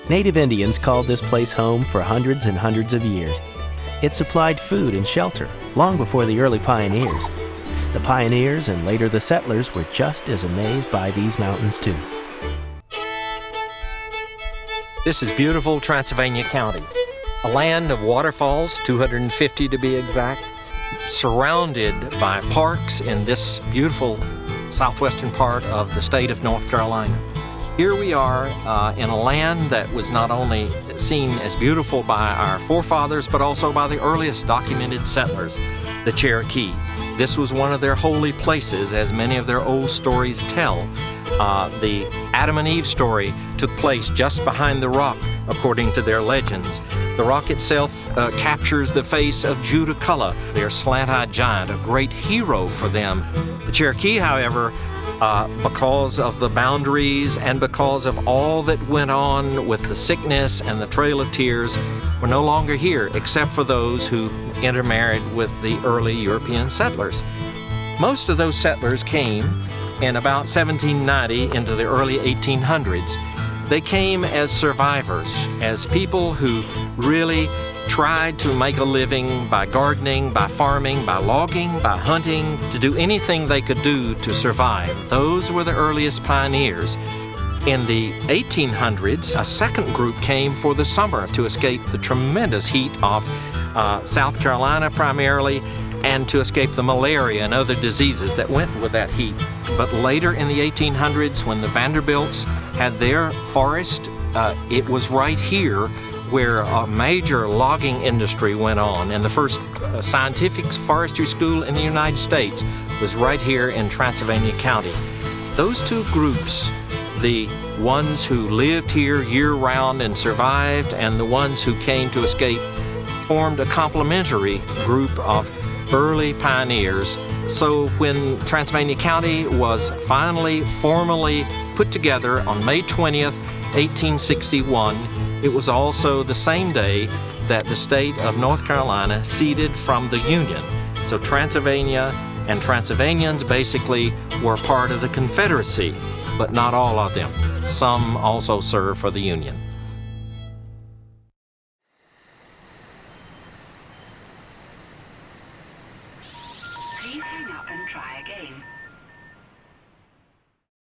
Native Indians called this place home for hundreds and hundreds of years. It supplied food and shelter long before the early pioneers. The pioneers and later the settlers were just as amazed by these mountains too. This is beautiful Transylvania County, a land of waterfalls, 250 to be exact, surrounded by parks in this beautiful southwestern part of the state of North Carolina. Here we are in a land that was not only seen as beautiful by our forefathers, but also by the earliest documented settlers, the Cherokee. This was one of their holy places, as many of their old stories tell. The Adam and Eve story took place just behind the rock, according to their legends. The rock itself captures the face of Judah, their slant-eyed giant, a great hero for them. The Cherokee, however, because of the boundaries and because of all that went on with the sickness and the Trail of Tears, were no longer here except for those who intermarried with the early European settlers. Most of those settlers came in about 1790 into the early 1800s. They came as survivors, as people who really tried to make a living by gardening, by farming, by logging, by hunting, to do anything they could do to survive. Those were the earliest pioneers. In the 1800s, a second group came for the summer to escape the tremendous heat of South Carolina primarily, and to escape the malaria and other diseases that went with that heat. But later in the 1800s, when the Vanderbilts had their forest, it was right here where a major logging industry went on, and the first scientific forestry school in the United States was right here in Transylvania County. Those two groups, the ones who lived here year-round and survived, and the ones who came to escape, formed a complementary group of early pioneers. So when Transylvania County was finally formally put together on May 20th, 1861, it was also the same day that the state of North Carolina ceded from the Union. So Transylvania and Transylvanians basically were part of the Confederacy, but not all of them. Some also served for the Union. Please hang up and try again.